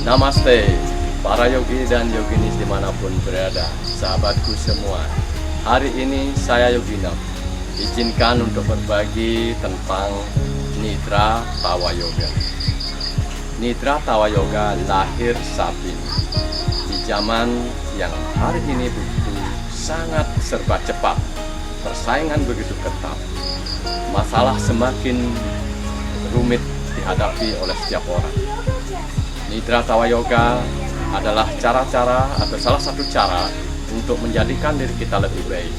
Namaste, para yogi dan yoginis dimanapun berada, sahabatku semua. Hari ini saya Yogi Nam, izinkan untuk berbagi tentang Nidra Tawa Yoga. Nidra Tawa Yoga lahir saat ini, di zaman yang hari ini begitu sangat serba cepat, persaingan begitu ketat, masalah semakin rumit dihadapi oleh setiap orang. Nidra Tawa Yoga adalah cara-cara atau salah satu cara untuk menjadikan diri kita lebih baik.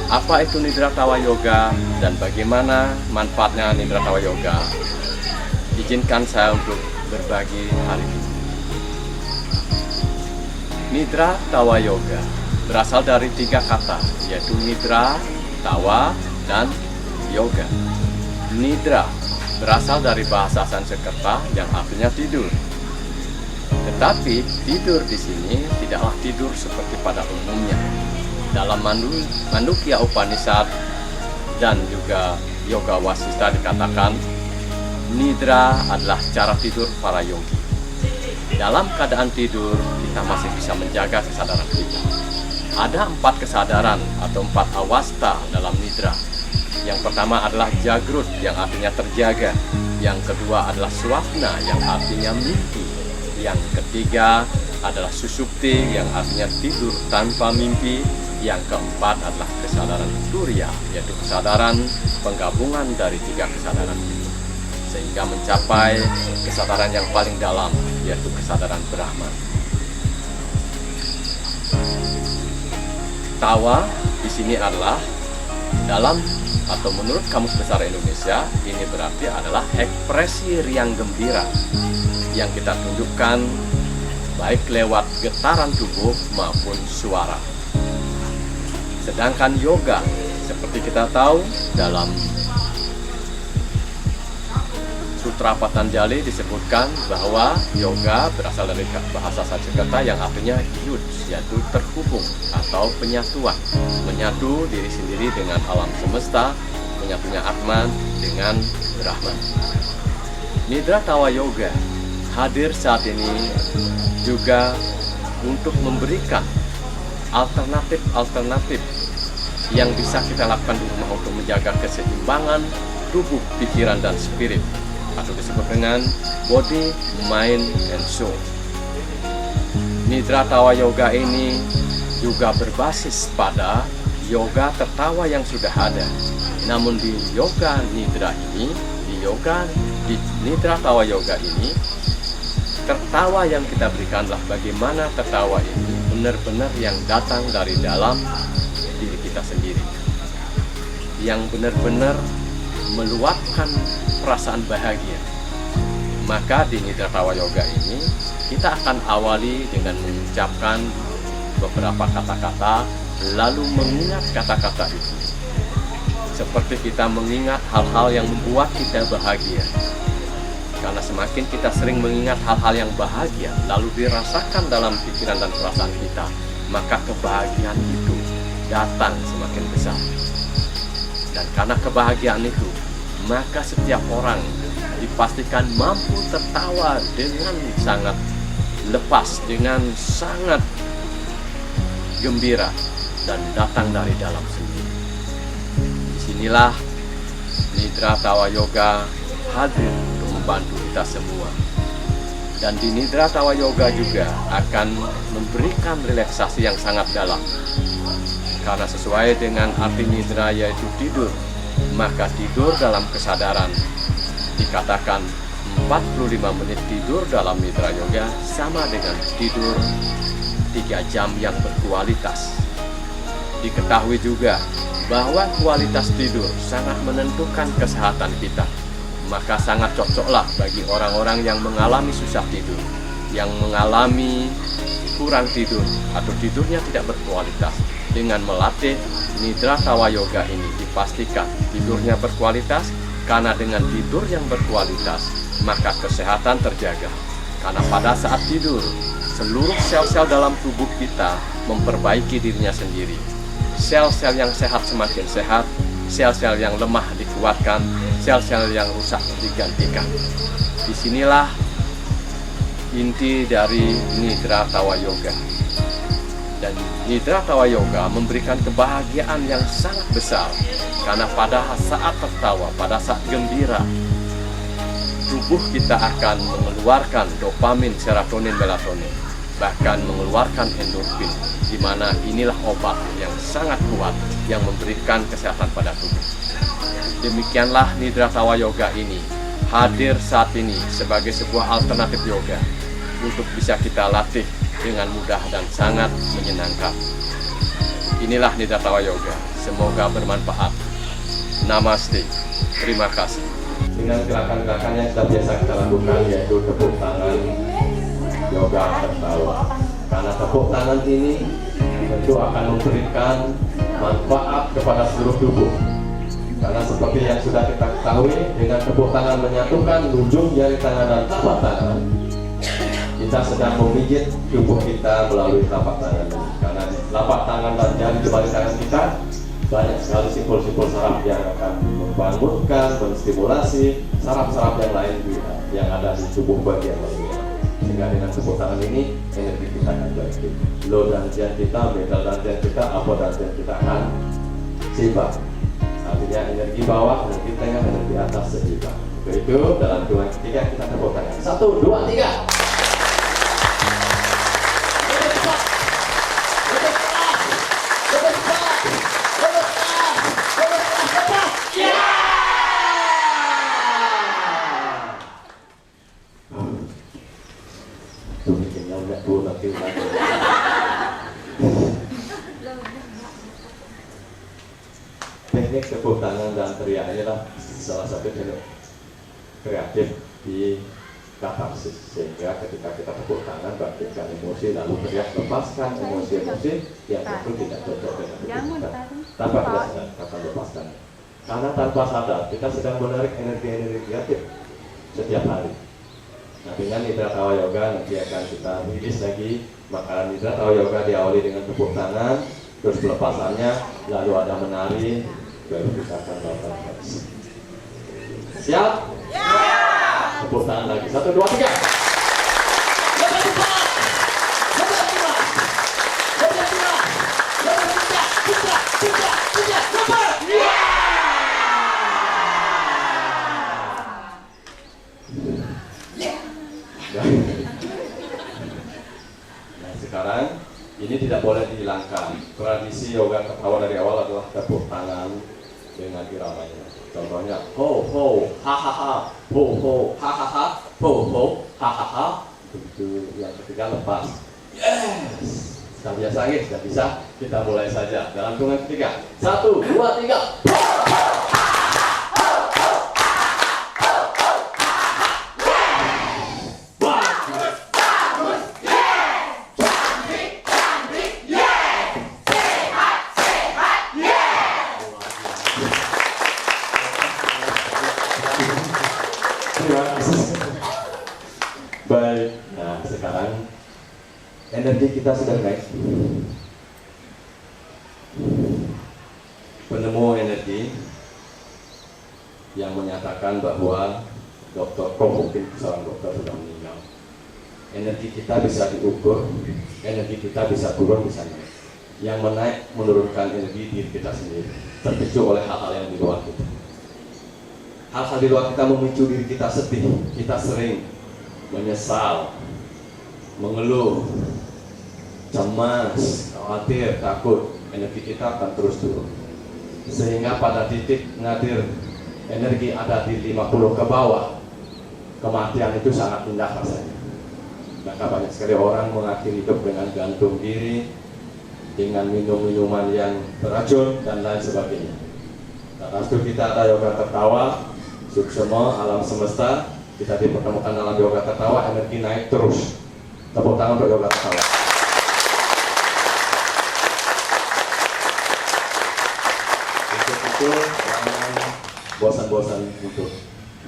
Apa itu Nidra Tawa Yoga dan bagaimana manfaatnya Nidra Tawa Yoga? Izinkan saya untuk berbagi hari ini. Nidra Tawa Yoga berasal dari 3 kata, yaitu Nidra, Tawa, dan Yoga. Nidra berasal dari bahasa Sanskerta yang artinya tidur. Tetapi tidur di sini tidaklah tidur seperti pada umumnya. Dalam Mandukya Upanishad dan juga Yoga Wasista dikatakan, Nidra adalah cara tidur para yogi. Dalam keadaan tidur, kita masih bisa menjaga kesadaran kita. Ada 4 kesadaran atau 4 awasta dalam Nidra. Yang pertama adalah Jagrut yang artinya terjaga. Yang kedua adalah Swapna yang artinya mimpi. Yang ketiga adalah Susupti yang artinya tidur tanpa mimpi. Yang keempat adalah kesadaran Turiya, yaitu kesadaran penggabungan dari 3 kesadaran itu, sehingga mencapai kesadaran yang paling dalam, yaitu kesadaran Brahman. Tawa di sini adalah dalam atau menurut Kamus Besar Indonesia, ini berarti adalah ekspresi riang gembira yang kita tunjukkan baik lewat getaran tubuh maupun suara. Sedangkan yoga, seperti kita tahu dalam Sutra Patanjali disebutkan bahwa yoga berasal dari bahasa Sanskerta yang artinya yud, yaitu terhubung atau penyatuan, menyatu diri sendiri dengan alam semesta, menyatunya Atman dengan Brahman. Nidra Tawa Yoga hadir saat ini juga untuk memberikan alternatif yang bisa kita lakukan di rumah untuk menjaga keseimbangan tubuh, pikiran, dan spirit, atau disebut dengan body, mind, and soul. Nidra Tawa Yoga ini juga berbasis pada yoga tertawa yang sudah ada. Namun di yoga Nidra ini, di Nidra Tawa Yoga ini, tertawa yang kita berikan adalah bagaimana tertawa ini benar-benar yang datang dari dalam diri kita sendiri, yang benar-benar meluapkan perasaan bahagia. Maka di Nidra Tawa Yoga ini kita akan awali dengan mengucapkan beberapa kata-kata, lalu mengingat kata-kata itu seperti kita mengingat hal-hal yang membuat kita bahagia. Karena semakin kita sering mengingat hal-hal yang bahagia lalu dirasakan dalam pikiran dan perasaan kita, maka kebahagiaan itu datang semakin besar. Dan karena kebahagiaan itu, maka setiap orang dipastikan mampu tertawa dengan sangat lepas, dengan sangat gembira, dan datang dari dalam sendiri. Disinilah Nidra Tawa Yoga hadir untuk membantu kita semua. Dan di Nidra Tawa Yoga juga akan memberikan relaksasi yang sangat dalam. Karena sesuai dengan arti Nidra yaitu tidur, maka tidur dalam kesadaran dikatakan 45 menit tidur dalam Nidra Yoga sama dengan tidur 3 jam yang berkualitas. Diketahui juga bahwa kualitas tidur sangat menentukan kesehatan kita. Maka sangat cocoklah bagi orang-orang yang mengalami susah tidur, yang mengalami kurang tidur atau tidurnya tidak berkualitas. Dengan melatih Nidra Tawa Yoga ini dipastikan tidurnya berkualitas, karena dengan tidur yang berkualitas maka kesehatan terjaga. Karena pada saat tidur seluruh sel-sel dalam tubuh kita memperbaiki dirinya sendiri. Sel-sel yang sehat semakin sehat, sel-sel yang lemah dikuatkan, sel-sel yang rusak digantikan. Disinilah inti dari Nidra Tawa Yoga. Dan Nidra Tawa Yoga memberikan kebahagiaan yang sangat besar, karena pada saat tertawa, pada saat gembira, tubuh kita akan mengeluarkan dopamin, serotonin, melatonin, bahkan mengeluarkan endorfin, di mana inilah obat yang sangat kuat yang memberikan kesehatan pada tubuh. Demikianlah Nidra Tawa Yoga ini hadir saat ini sebagai sebuah alternatif yoga untuk bisa kita latih dengan mudah dan sangat menyenangkan. Inilah Nidra Tawa Yoga, semoga bermanfaat. Namaste, terima kasih. Dengan gerakan-gerakan yang sudah biasa kita lakukan, yaitu tepuk tangan yoga tertawa. Karena tepuk tangan ini tentu akan memberikan manfaat kepada seluruh tubuh. Karena seperti yang sudah kita ketahui, dengan tepuk tangan menyatukan ujung jari tangan dan telapak tangan, kita sedang memijit tubuh kita melalui telapak tangan. Karena di telapak tangan dan jari jemari tangan kita banyak sekali simpul-simpul saraf yang akan membangunkan, menstimulasi saraf-saraf yang lain yang ada di tubuh bagian lainnya. Sehingga dengan tepuk tangan ini energi kita akan bangkit. Low dantian kita, middle dantian kita, upper dantian kita akan seimbang. Artinya energi bawah, energi tengah, energi atas seimbang. Untuk itu dalam 2 ketiga kita tepuk tangan. 1, 2, 3. Teknik tepuk tangan dan teriak inilah salah satu teknik kreatif di katarsis, sehingga ketika kita tepuk tangan bangkitkan emosi, lalu teriak lepaskan emosi-emosi yang tentu tidak cocok dengan tubuh kita tanpa kita sadar akan lepaskan. Karena tanpa sadar kita sedang menarik energi-energi negatif setiap hari. Nah, dengan Nidra Tawa Yoga nanti akan kita rilis lagi. Maka Nidra Tawa Yoga diawali dengan tepuk tangan, terus pelepasannya, lalu ada menari, baru kita akan melakukan. Siap? Ya! Tepuk tangan lagi. 1, 2, 3. Nah, sekarang ini tidak boleh dihilangkan. Tradisi yoga tertawa dari awal adalah tepuk tangan dengan iramanya. Contohnya ho ho ha ha ha, ho ho ha ha ha, ho ho ha ha ha. Begitu. Yang ketiga lepas. Yes. Sudah biasa lagi, sudah bisa. Kita mulai saja dalam hitungan ketiga. 1, 2, 3. Baik, nah sekarang energi kita sudah naik. Penemu energi yang menyatakan bahwa Dr. Koh mungkin seorang dokter sudah meninggal. Energi kita bisa diukur, energi kita bisa turun, bisa naik. Yang menaik menurunkan energi diri kita sendiri, terpicu oleh hal-hal yang di luar kita. Hal-hal di luar kita memicu diri kita sedih, kita sering menyesal, mengeluh, cemas, khawatir, takut. Energi kita akan terus turun, sehingga pada titik nadir energi ada di 50 ke bawah, kematian itu sangat indah rasanya. Maka banyak sekali orang mengakhiri hidup dengan gantung diri, dengan minum-minuman yang beracun dan lain sebagainya. Nah, restu kita ada yoga tertawa, suksema alam semesta. Kita dipertemukan dalam yoga tertawa, energi naik terus. Tepuk tangan untuk yoga tertawa. Untuk itu, jangan bosan-bosan untuk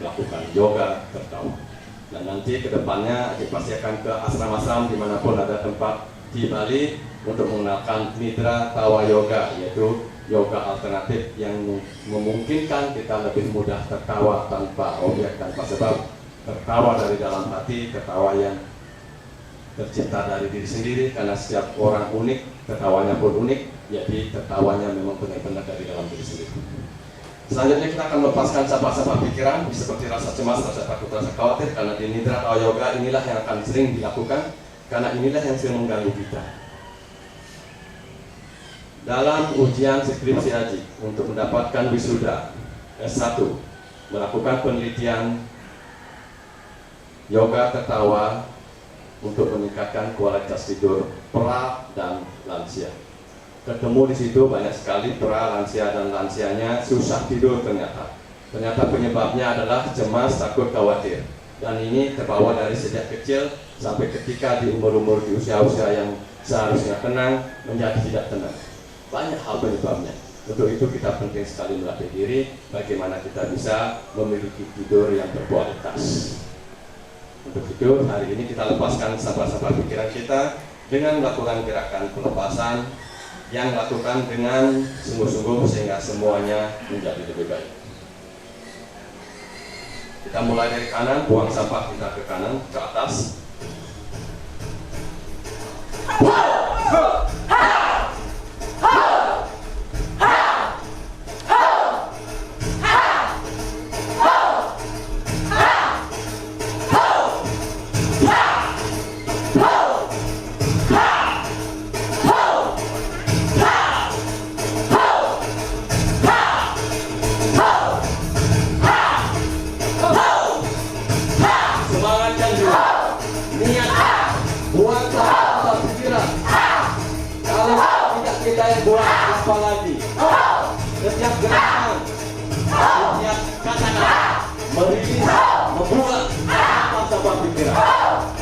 melakukan yoga tertawa. Dan nanti kedepannya pasti akan ke asram-asram dimanapun ada tempat di Bali untuk mengenalkan Nidra Tawa Yoga, yaitu yoga alternatif yang memungkinkan kita lebih mudah tertawa tanpa objek, tanpa sebab, tertawa dari dalam hati, tertawa yang tercipta dari diri sendiri, karena setiap orang unik, tertawanya pun unik, jadi tertawanya memang benar-benar dari dalam diri sendiri. Selanjutnya kita akan melepaskan sapa-sapa pikiran seperti rasa cemas, rasa takut, rasa khawatir, karena di Nidra Tawa Yoga inilah yang akan sering dilakukan, karena inilah yang sering mengganggu kita. Dalam ujian skripsi Aji untuk mendapatkan wisuda S1, melakukan penelitian yoga tertawa untuk meningkatkan kualitas tidur pra dan lansia. Ketemu di situ banyak sekali pra, lansia, dan lansianya susah tidur ternyata. Ternyata penyebabnya adalah cemas, takut, khawatir. Dan ini terbawa dari sejak kecil sampai ketika di umur-umur di usia-usia yang seharusnya tenang menjadi tidak tenang. Banyak hal penyebabnya. Untuk itu kita penting sekali melatih diri bagaimana kita bisa memiliki tidur yang berkualitas. Untuk itu hari ini kita lepaskan sapa-sapa pikiran kita dengan melakukan gerakan pelepasan yang lakukan dengan sungguh-sungguh sehingga semuanya menjadi lebih baik. Kita mulai dari kanan, buang sampah kita ke kanan, ke atas. Kita yang buat apa lagi? Setiap gerakan, setiap kata-kata, merilis, membuat apa-apa pikiran.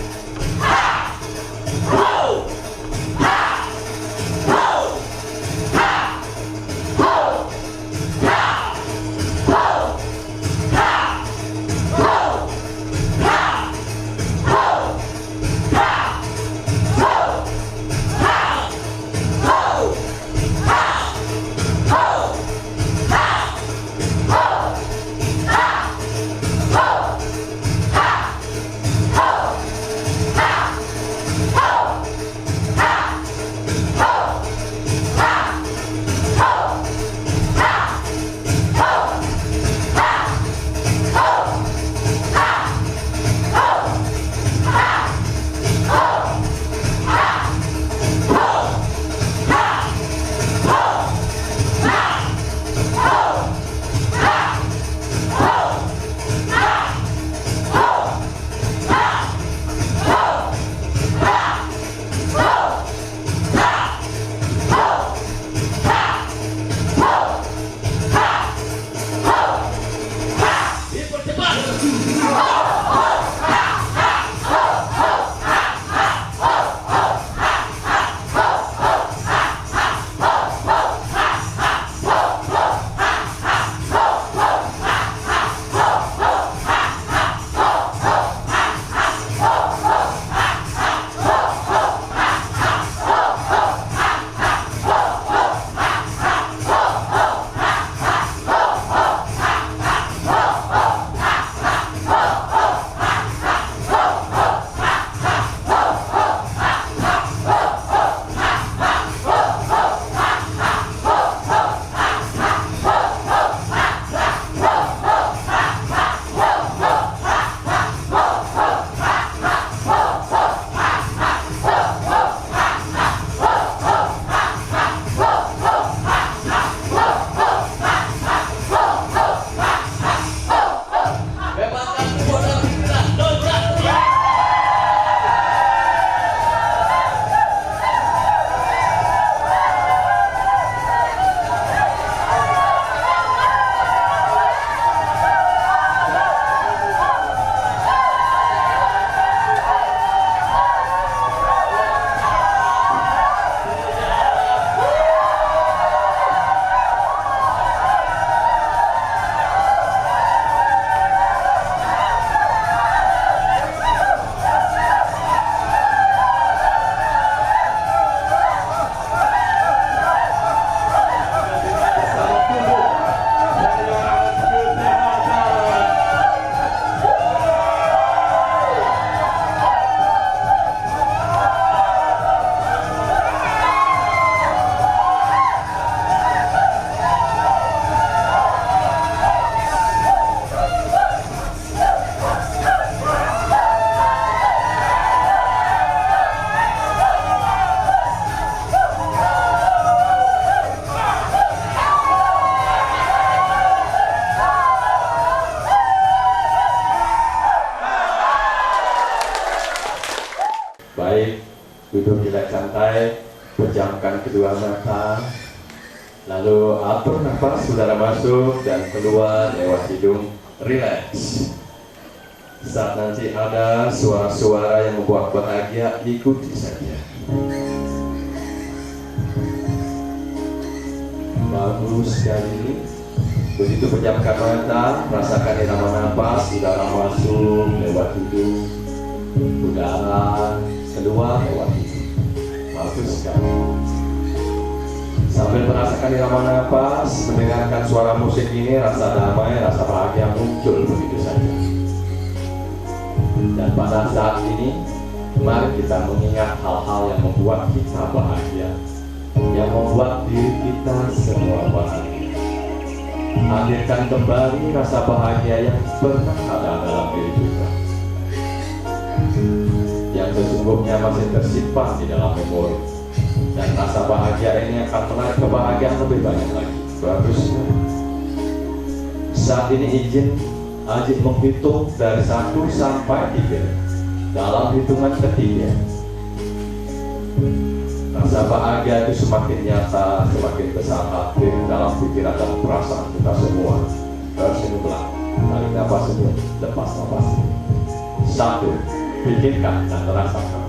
rileks santai, pejamkan kedua mata, lalu atur nafas udara masuk dan keluar lewat hidung, rileks. Saat nanti ada suara-suara yang membuat bahagia, ikuti saja. Bagus sekali. Begitu pejamkan mata, rasakan irama nafas, udara masuk lewat hidung, udara keluar lewat hidung. Bagus sekali. Sambil merasakan irama nafas, mendengarkan suara musik ini, rasa damai, rasa bahagia muncul begitu saja. Dan pada saat ini, mari kita mengingat hal-hal yang membuat kita bahagia, yang membuat diri kita semua bahagia. Hadirkan kembali rasa bahagia yang pernah ada dalam diri kita, yang sesungguhnya masih tersimpan di dalam memori. Dan rasa bahagia ini akan menarik kebahagiaan lebih banyak lagi. Bagus. Saat ini izin Ajit menghitung dari 1 sampai 3. Dalam hitungan ketiga, rasa bahagia itu semakin nyata, semakin besar hadir dalam pikiran dan perasaan kita semua. Tersenyumlah, tarik nafas senyum, lepas nafas. 1. Pikirkan dan rasakan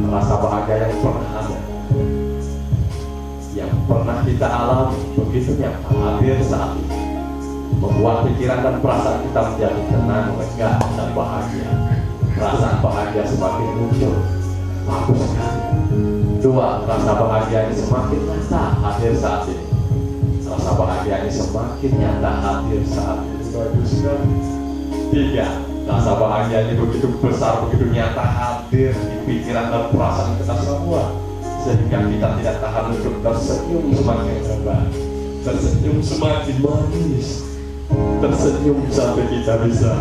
rasa bahagia yang pernah ada, yang pernah kita alami, begitu nyata hadir saat ini, membuat pikiran dan perasaan kita menjadi tenang, lega, dan bahagia. Perasaan bahagia semakin muncul. Bagus sekali. 2. Rasa bahagia ini semakin nyata hadir saat ini. Rasa bahagia ini semakin nyata hadir saat ini. Bagus sekali. 3. Rasa bahagia ini begitu besar, begitu nyata hadir di pikiran dan perasaan kita semua, sehingga kita tidak tahan untuk tersenyum semakin lebar, tersenyum semakin manis, tersenyum sampai kita bisa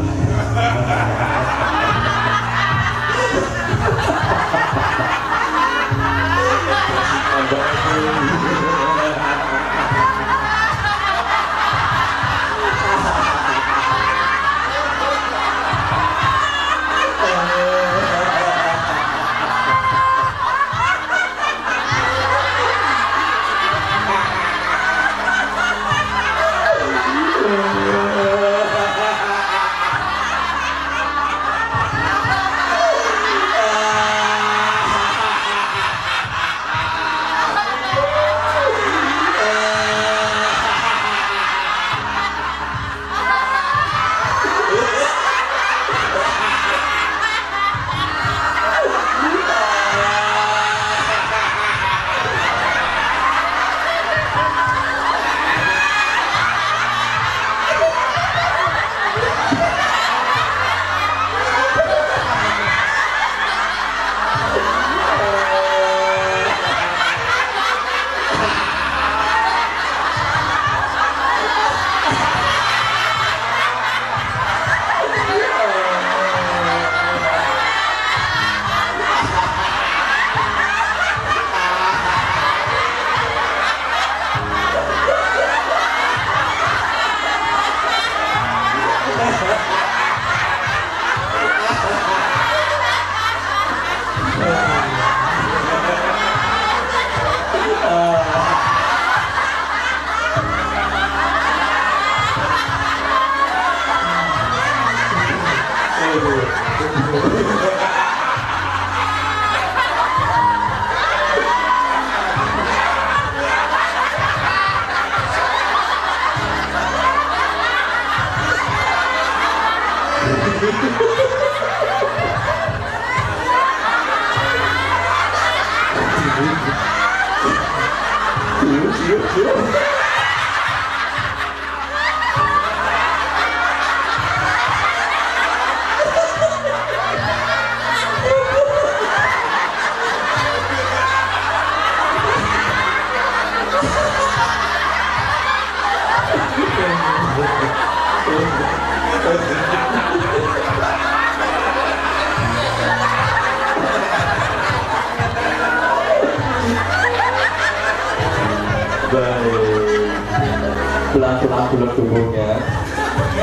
pelan-pelan tulak tubuhnya,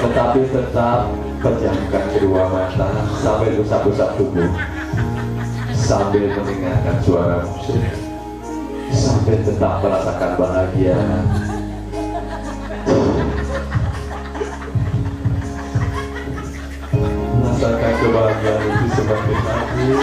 tetapi tetap pejamkan kedua mata sampai usap-usap tubuh. sambil mendengarkan suara musik, sambil tetap merasakan bahagia. Merasakan kebahagiaan itu semakin hadir.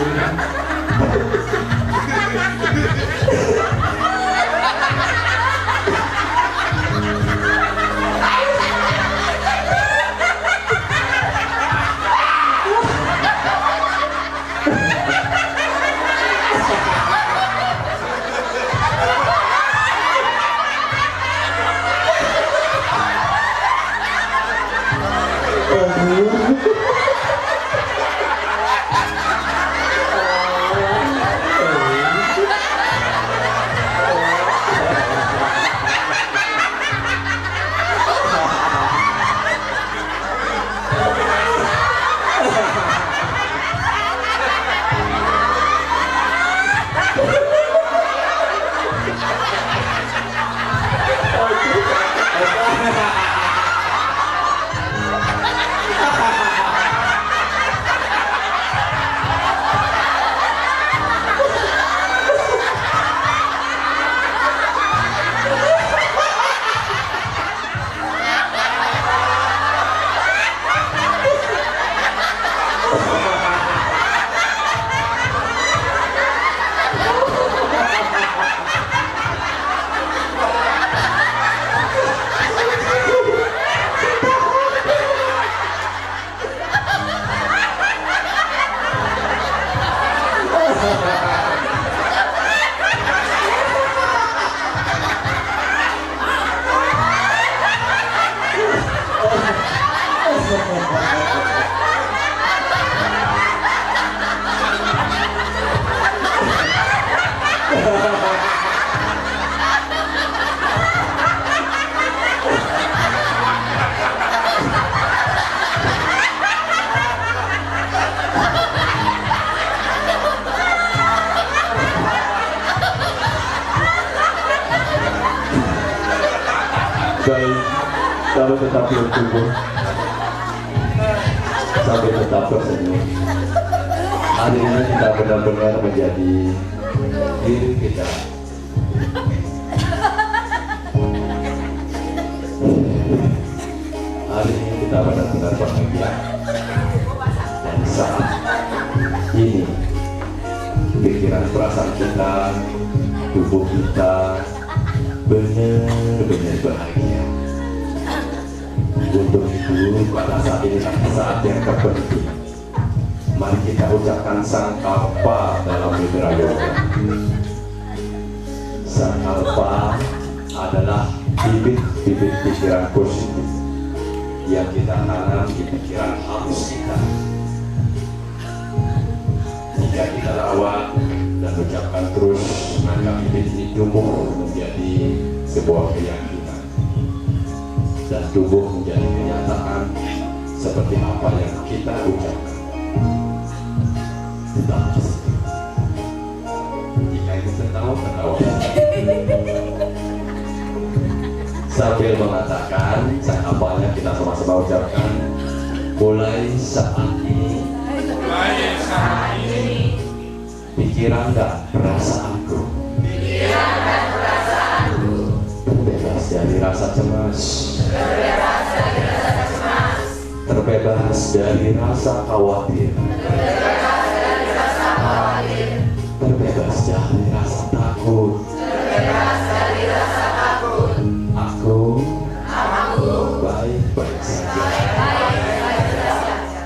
Baik, kalau tetap bertumbuh sampai tetap tersenyum, hari ini kita benar-benar menjadi diri kita. Hari ini kita benar-benar bahagia. Dan saat ini pikiran perasaan kita, tubuh kita benar-benar bahagia. Untuk itu pada saat ini saat yang terpenting, mari kita ucapkan sangkalpa dalam Nidra Yoga. Sangkalpa adalah bibit-bibit pikiran positif yang kita tanam di pikiran halus kita. Jika kita rawat dan ucapkan terus, maka bibit ini tumbuh menjadi sebuah keyakinan dan tumbuh menjadi kenyataan seperti apa yang kita ucapkan. Tetap positif. Jika itu ketawa. Sambil mengatakan sangkapannya, kita sama-sama ucapkan, mulai saat ini pikiran dan perasaanku terbebas dari rasa cemas, terbebas dari rasa khawatir, terbebas dari rasa takut. Aku baik-baik saja.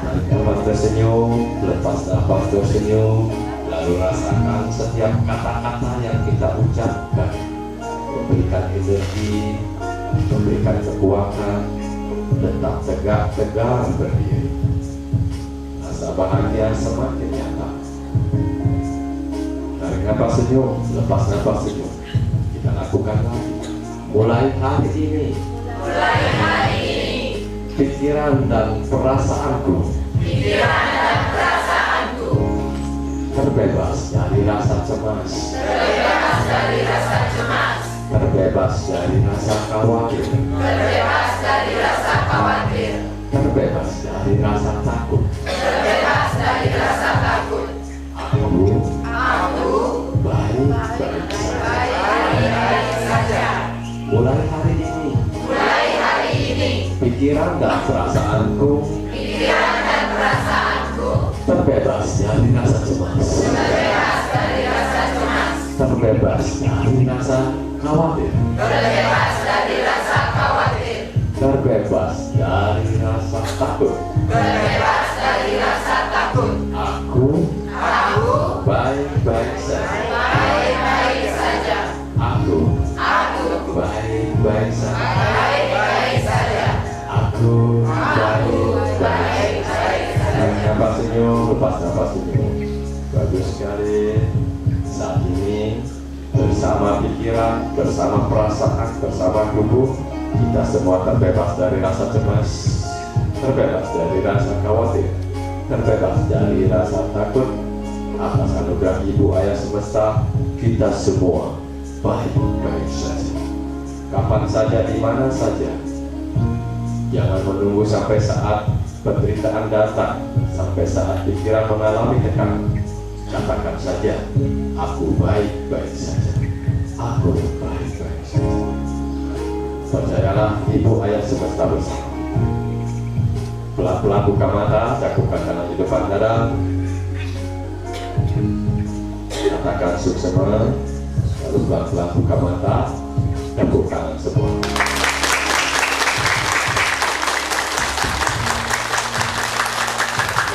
Tarik nafas tersenyum, lepas nafas tersenyum, lalu rasakan setiap kata-kata yang kita ucapkan memberikan energi, memberikan kekuatan, tetap tegak tegar berdiri. Rasa bahagia semakin nyata. Tarik nafas senyum, lepas nafas senyum. Kita lakukan lagi. Mulai hari ini, pikiran dan perasaanku terbebas dari rasa cemas, terbebas dari rasa khawatir, terbebas dari rasa takut. Aku mulai hari ini, pikiran dan perasaanku terbebas dari rasa cemas, terbebas dari rasa khawatir, terbebas dari rasa takut. Aku baik-baik saja. Aku baik-baik saja. Aku baik-baik saja. Nafas senyum, lepas nafas senyum. Bagus sekali. Saat ini bersama pikiran, bersama perasaan, bersama tubuh, kita semua terbebas dari rasa cemas, terbebas dari rasa khawatir, terbebas dari rasa takut. Atas anugerah Ibu Ayah Semesta, kita semua baik-baik saja. Kapan saja, di mana saja. Jangan menunggu sampai saat penderitaan datang, sampai saat pikiran mengalami tekanan. Katakan saja, aku baik-baik saja. Aku baik-baik saja. Percayalah, Ibu Ayah Semesta bersama. Pelan-pelan buka mata, cakupan tangan di depan dada. Katakan suksema, lalu pelan-pelan buka mata, tepuk tangan semua.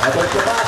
Cepat, cepat.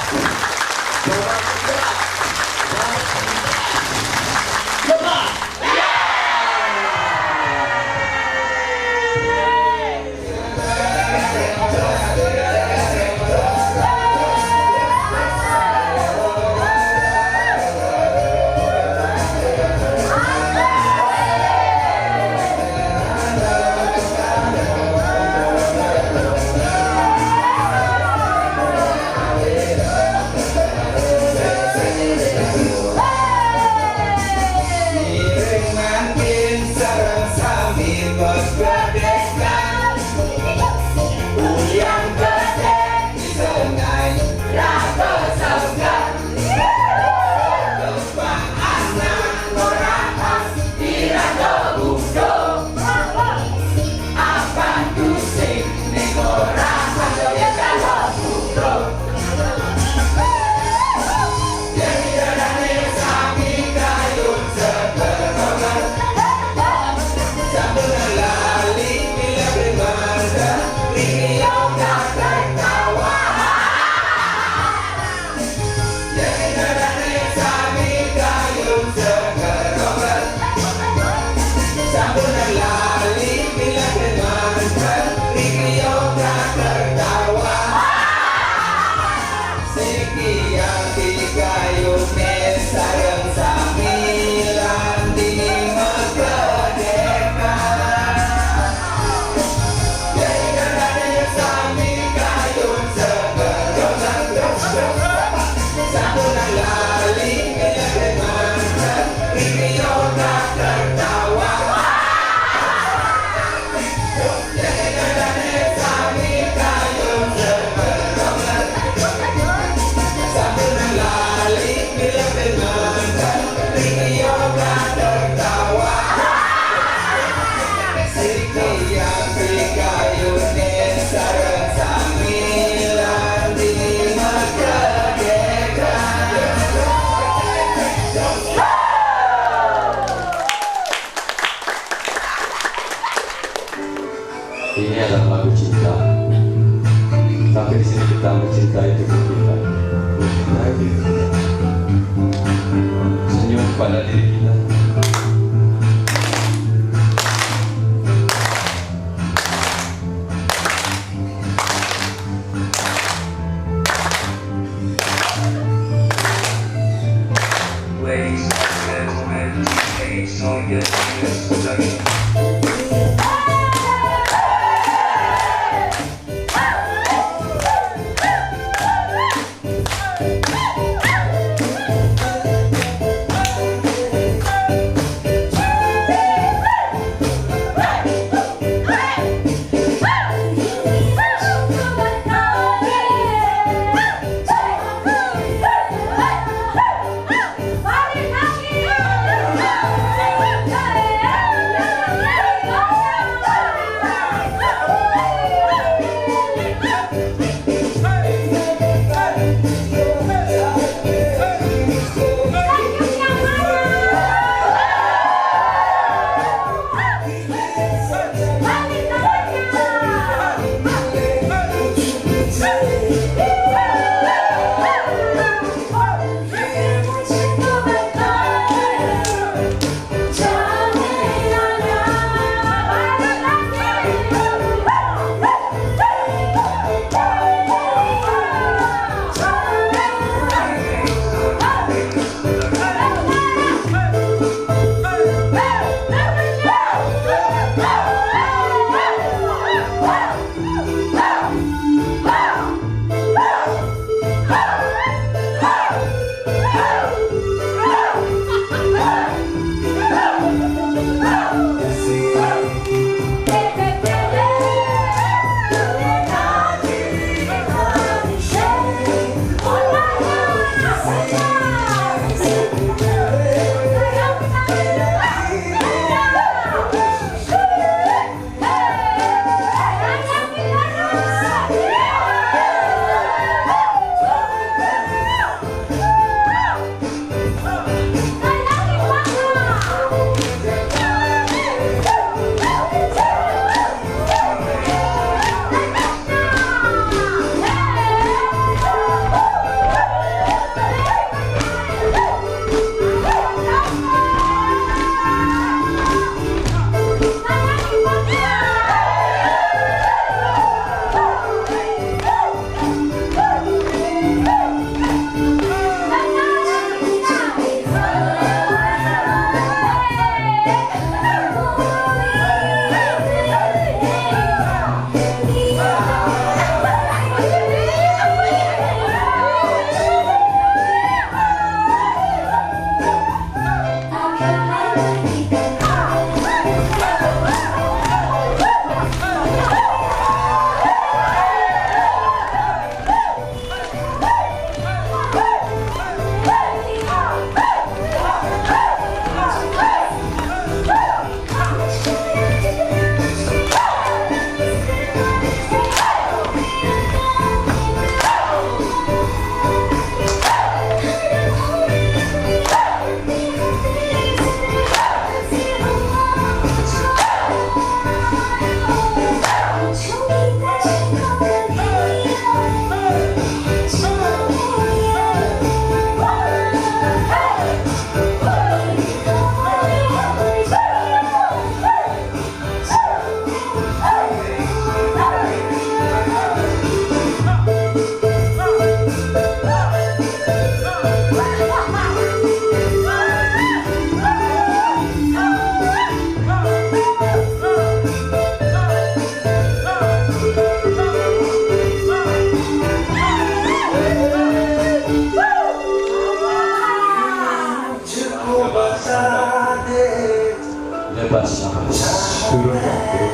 Bebas nafas, turun dong, turun.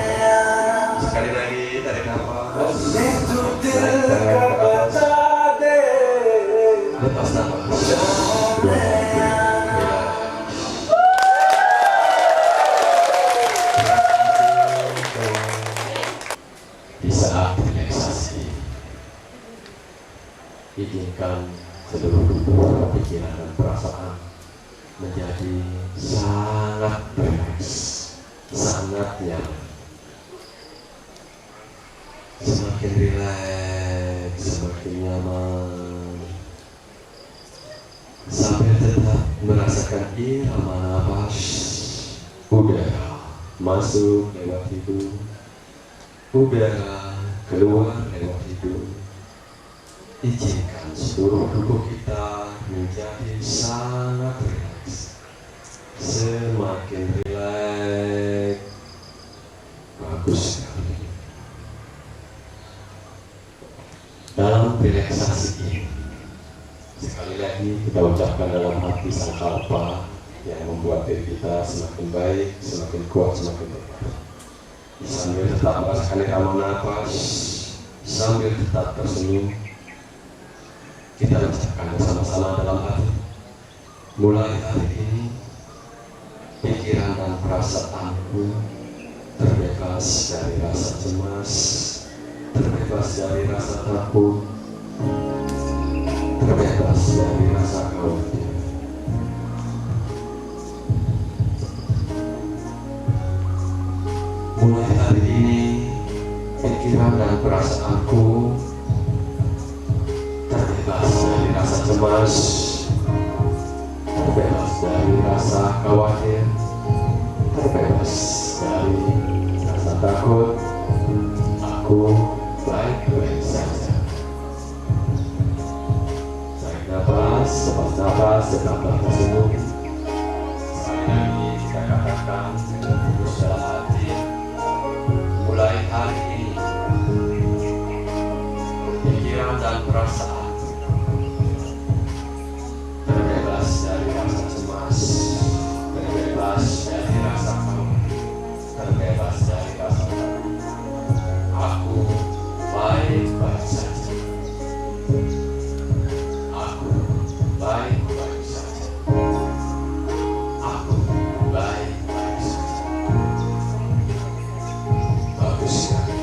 Sekali lagi tarik nafas, lepas nafas, di saat relaksasi, izinkan seluruh pikiran dan perasaan menjadi sangat rileks, sangat nyaman. Semakin rileks, semakin nyaman, sampai tetap merasakan irama nafas udara masuk lewat hidung, udara keluar lewat hidung. Izinkan seluruh tubuh kita menjadi sangat rileks, semakin rileks. Bagus sekali. Dalam relaksasi ini, sekali lagi kita ucapkan dalam hati sangkalpa yang membuat diri kita semakin baik, semakin kuat, semakin tepat. Sambil tetap merasakan irama nafas, sambil tetap tersenyum, kita ucapkan bersama-sama dalam hati. Mulai hari ini, pikiran dan perasaanku terbebas dari rasa cemas, terbebas dari rasa takut, terbebas dari rasa khawatir. Mulai hari ini, pikiran dan perasaanku cemas, terbebas dari rasa khawatir, terbebas dari rasa takut. Aku baik-baik saja. Tarik nafas, lepas nafas, tetap tersenyum. Sekali lagi kita katakan dengan tulus dalam hati, mulai hari ini pikiran dan perasaan terbebas dari rasa cemas, terbebas dari rasa khawatir, terbebas dari rasa takut. Aku baik-baik saja. Aku baik-baik saja. Aku baik-baik saja. Bagus sekali.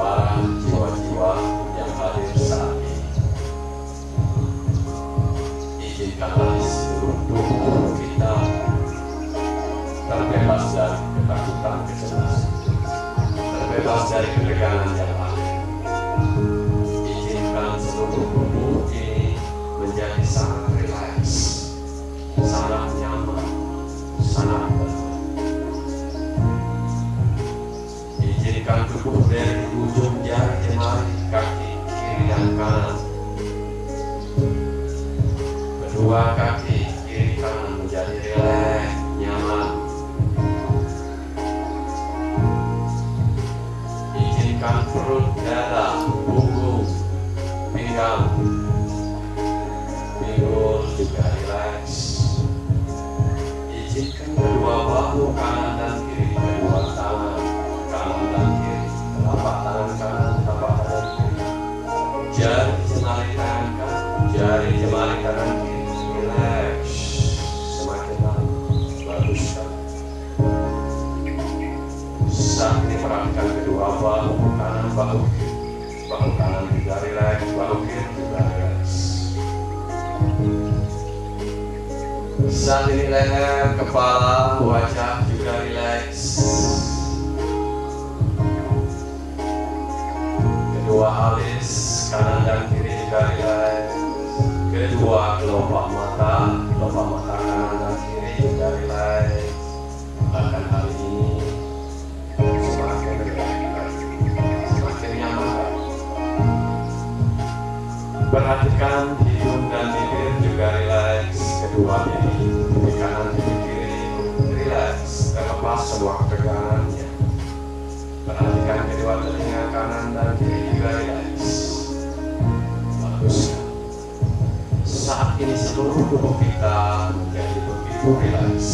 Para jiwa-jiwa yang hadir saat ini, izinkanlah seluruh tubuh kita terbebas dari ketakutan, kecemasan, terbebas dari ketegangan yang ada. Izinkan seluruh tubuh ini menjadi sangat rileks, sangat nyaman, sangat tenang. Izinkan tubuh dari ujung jari jemari kaki kiri dan kanan, kedua kaki kiri kanan menjadi rileks, nyaman. Izinkan perut, dada, punggung, pinggang, pinggul juga rileks. Izinkan kedua bahu kanan dan kiri, kedua tangan kanan dan kiri, telapak tangan kanan, telapak tangan kiri, jari jemari tangan kanan, jari jemari tangan kiri, rileks. Semakin lama, bagus sekali. Saat ini perhatikan kedua bahu kanan, bahu kiri. Bahu kanan juga rileks, bahu kiri juga rileks. Saat ini leher, kepala, wajah juga rileks. Kedua alis kanan dan kiri juga rileks. Kedua kelopak mata kanan dan kiri juga rileks. Bahkan hari ini semakin rileks, semakin nyaman. Perhatikan hidung dan bibir juga rileks. Kedua pipi kanan, pipi kiri rileks, terlepas semua ketegangannya. Perhatikan kedua telinga kanan dan kiri juga rileks. Bagus. Saat ini seluruh tubuh kita menjadi begitu rileks.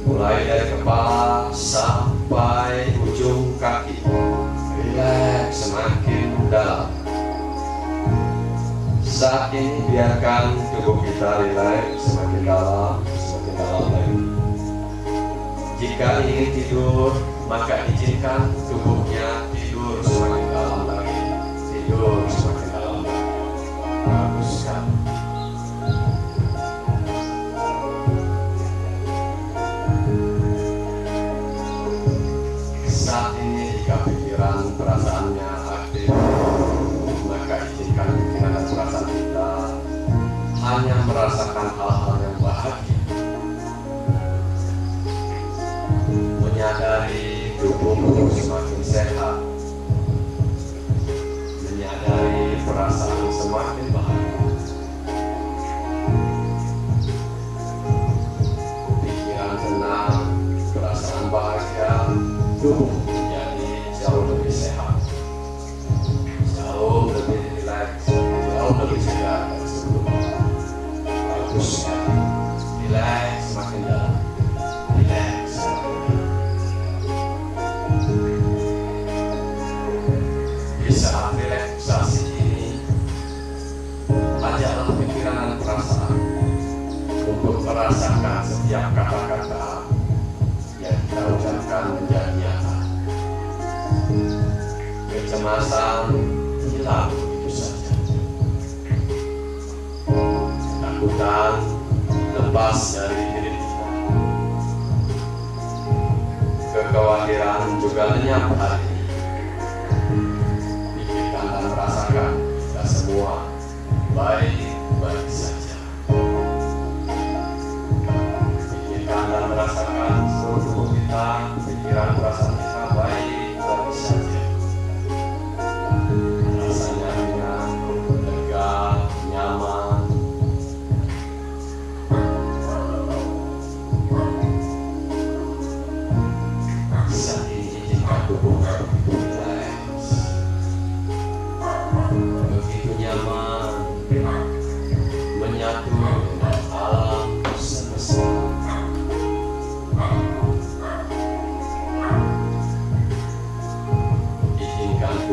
Mulai dari kepala sampai ujung kaki, rileks semakin dalam. Saat ini biarkan tubuh kita rileks semakin dalam lagi. Jika ingin tidur, maka izinkan tubuhnya tidur semakin dalam lagi, tidur semakin dalam lagi. Bagus sekali. Saat ini jika pikiran perasaannya aktif, maka izinkan pikiran dan perasaan kita hanya merasakan hal-hal yang bahagia, menyadari tubuh semakin sehat, menyadari perasaan semakin bahagia, pikiran tenang, perasaan bahagia, tubuh menjadi jauh lebih sehat, jauh lebih rileks, jauh lebih segar dari sebelumnya. Bagus sekali. Rileks semakin dalam, rileks semakin dalam. Di saat relaksasi ini, ajaklah pikiran dan perasaan untuk merasakan setiap kata-kata yang kita ucapkan menjadi nyata. Kecemasan hilang begitu saja. Ketakutan lepas dari diri kita. Kekhawatiran juga lenyap hari ini. Pikirkan dan rasakan rasa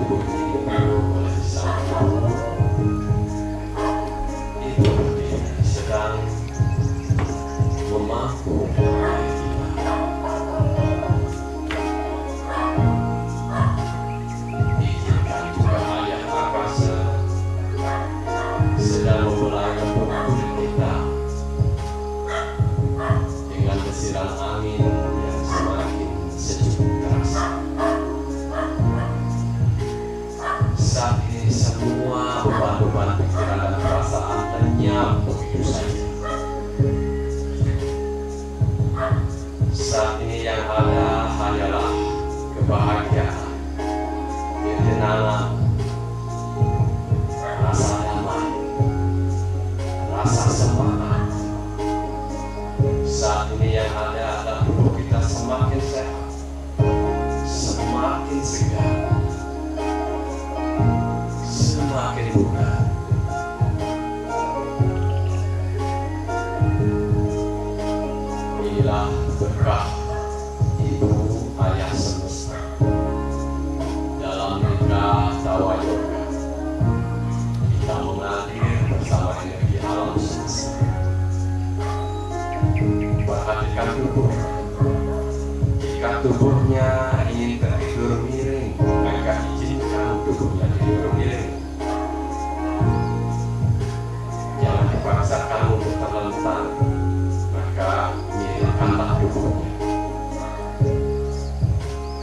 tubuh ini dipenuhi oleh sang tubuh, itu berarti sedang memampu izinkan juga ayah angkasa sedang memulai memperkuat kita dengan desiran angin yang semakin sejuk terasa. Saat ini semua beban-beban pikiran dan perasaan lenyap begitu saja. Saat ini yang ada hanyalah kebahagiaan, ketenangan, rasa damai, rasa semangat. Saat ini yang ada adalah tubuh kita semakin sehat, semakin segar, semakin bugar. Inilah berkah Ibu Ayah Semesta dalam Nidra Tawa Yoga. Kita mengalir bersama energi alam semesta. Perhatikan tubuh. Jika tubuhnya ingin tertidur miring, maka izinkan tubuhnya tidur miring. Jangan dipaksakan untuk terlentang, maka miringkanlah tubuhnya.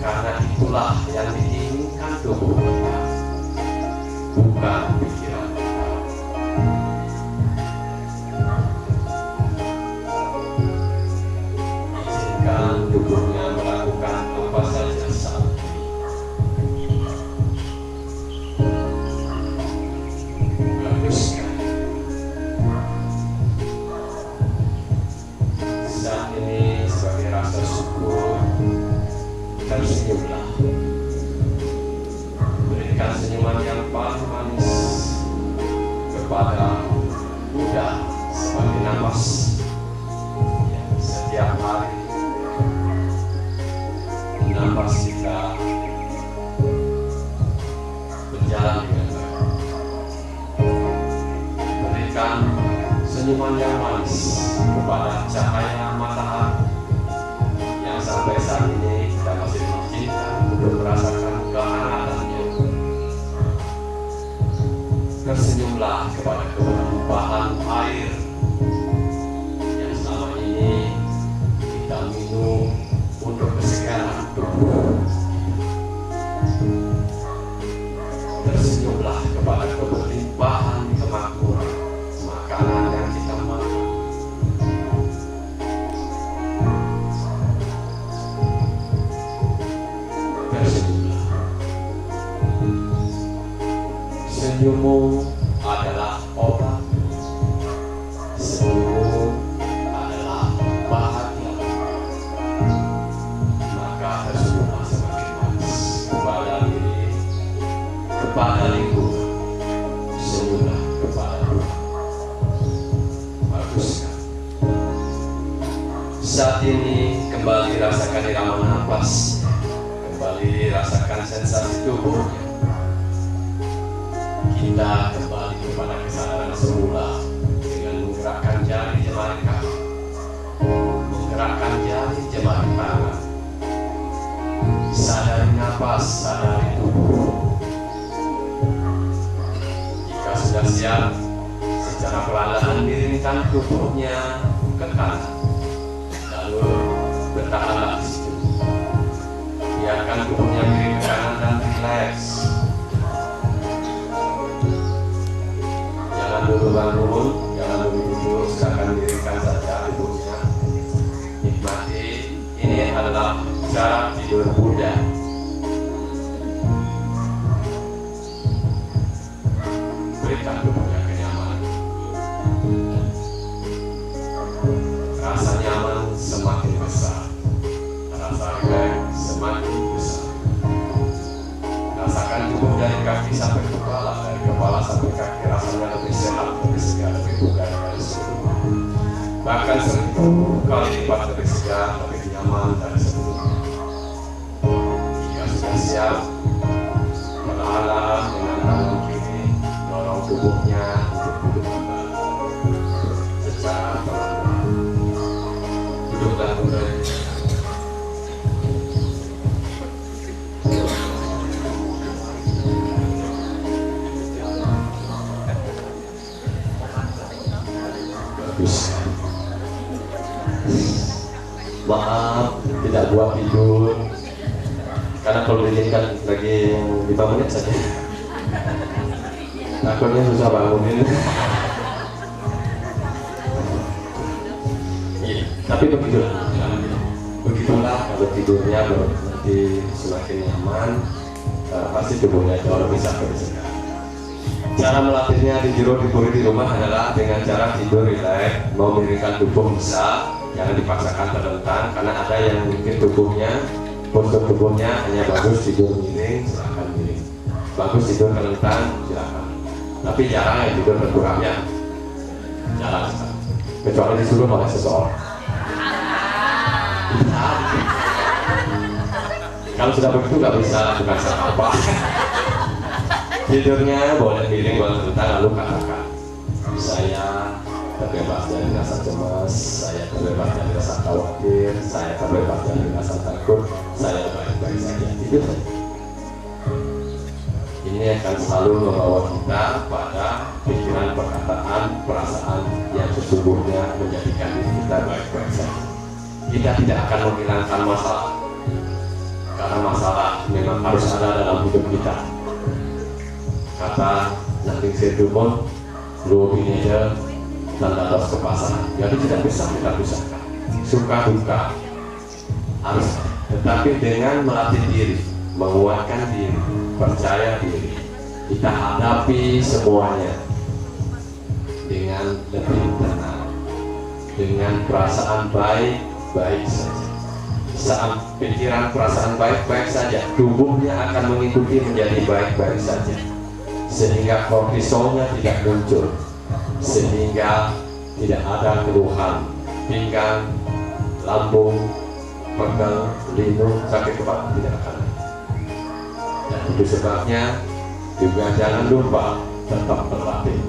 Karena itulah yang diinginkan tubuh kita, bukan pikiran kita. Izinkan tubuhnya melakukan apa saja saat ini. Bagus sekali. Saat ini sebagai rasa syukur, tersenyumlah. Berikan senyuman yang paling manis kepada Buddha sebagai napas yang setiap hari napas kita berjalan dengan baik. Berikan senyuman yang manis kepada cahaya matahari yang sampai saat ini kita masih diizinkan untuk merasakan kehangatannya. Tersenyumlah kepada kelimpahan air yang selama ini kita minum untuk kesegaran tubuh. Tersenyumlah kepada kelimpahan kemakmuran makanan yang kita makan. Tersenyumlah. Senyummu adalah obat. Senyummu adalah bahagia. Maka tersenyumlah semakin manis kepada diri, kepada lingkungan. Senyumlah kepada Tuhan. Bagus kan? Saat ini kembali rasakan irama nafas, kembali rasakan sensasi tubuhnya. Kita kembali kepada kesadaran semula dengan menggerakkan jari jemari kaki, menggerakkan jari jemari tangan. Sadari nafas, sadari tubuh. Jika sudah siap, secara perlahan miringkan tubuhnya ke kanan, lalu bertahanlah di situ. Biarkan tubuhnya miring ke kanan dan rileks. Jangan dulu bangun, jangan dulu duduk, silakan miringkan saja tubuhnya. Nikmati, ini adalah cara tidur Buddha. Berikan tubuhnya kenyamanan. Rasa nyaman semakin besar, rasa rileks semakin besar. Rasakan tubuh dari kaki sampai kepala, dari kepala sampai kaki rasanya lebih sehat, lebih segar, lebih bugar dari sebelumnya. Bahkan 1000 kali lipat lebih segar, lebih nyaman dari sebelumnya. Jika sudah siap, perlahan bagus. Maaf tidak buat tidur, karena kalau diizinkan lagi 5 menit saja. Takutnya susah bangunin. Tapi begitulah kalau tidurnya nanti semakin nyaman, pasti tubuhnya jauh lebih segar. Cara melatihnya di rumah adalah dengan cara tidur rileks, memiringkan tubuh bisa, jangan dipaksakan terlentang, karena ada yang mungkin postur tubuhnya hanya bagus tidur miring, silakan miring. Bagus tidur terlentang, silakan. Tapi jarang yang tidur berkurangnya, jarang sekali. Kecuali disuruh oleh seseorang. Kalau sudah begitu nggak bisa lakukan apa. Tidurnya boleh miring, boleh terlentang, lalu katakan, saya terbebas dari rasa cemas, saya terbebas dari rasa khawatir, saya terbebas dari rasa takut, saya baik-baik saja. Tidur saja. Ini akan selalu membawa kita pada pikiran, perkataan, perasaan yang sesungguhnya menjadikan diri kita baik-baik saja. Kita tidak akan menghilangkan masalah, karena masalah memang harus ada dalam hidup kita. Kata nothing said to more, low teenager, tanda atas kepasangan. Jadi tidak bisa kita pisahkan. Suka duka harus, tetapi dengan melatih diri, menguatkan diri, percaya diri, kita hadapi semuanya dengan lebih tenang, dengan perasaan baik-baik saja. Saat pikiran perasaan baik-baik saja, tubuhnya akan mengikuti menjadi baik-baik saja, sehingga kortisolnya tidak muncul, sehingga tidak ada keluhan pinggang, lambung, pegal, linu, sakit kepala tidak akan. Dan itu sebabnya juga jangan lupa tetap berlatih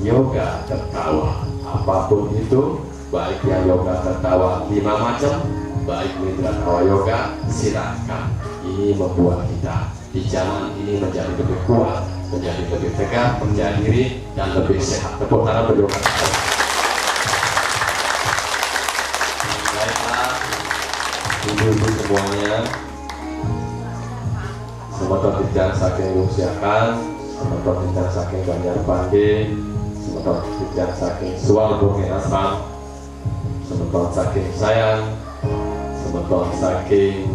yoga tertawa. Apapun itu, baik yang yoga tertawa 5 macam, baik nidra tawa yoga, silakan. Ini membuat kita di zaman ini menjadi lebih kuat, menjadi lebih tegar, percaya diri, dan lebih sehat. Tepuk tangan bagi yoga. Baiklah, ibu-ibu semuanya, semoga tidak saking usiakan, semoga tidak saking banyak pandi, semoga tidak saking sual bungi asam, semoga saking sayang, semoga saking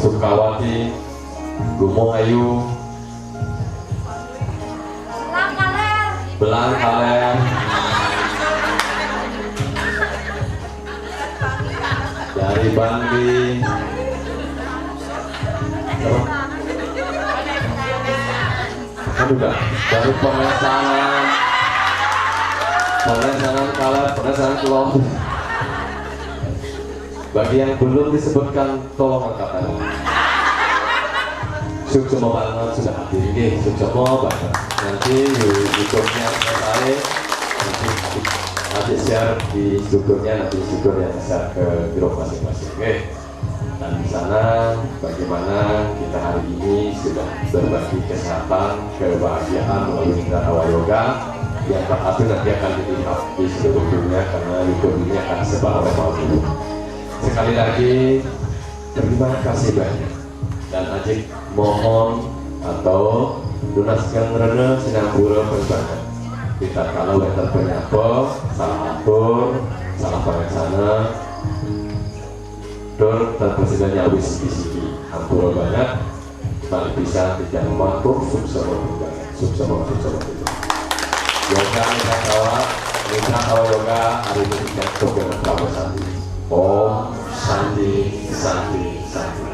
sukawati, gumo ayu, belang kaler, dari Bandi, kan udah dari pengesanan kaler, pengesanan kelompok. Bagi yang belum disebutkan, tolong angkatan. Sukses banget sudah hadir ini, sukses banget. Nanti YouTube-nya selesai, nanti share di strukturnya, nanti strukturnya share ke grup masing-masing. Oke. Dan di sana bagaimana kita hari ini sudah berbagi kesehatan, kebahagiaan melalui Nidra Tawa Yoga. Yang terakhir nanti akan dilihat di seluruh dunia karena YouTube ini akan sebar oleh maupun. Sekali lagi terima kasih banyak dan ajik mohon atau lunaskan rene sinambura perbankan. Kita kalau weter penyapa salah atur, salah pengeksana, dor dan presidennya wis bisiki hampura banyak, balik bisa tidak mampu sukses banget, sukses banget. Yoga Nidra Tawa Yoga hari ini kita coba bersama Santi. Om Santi Santi Santi.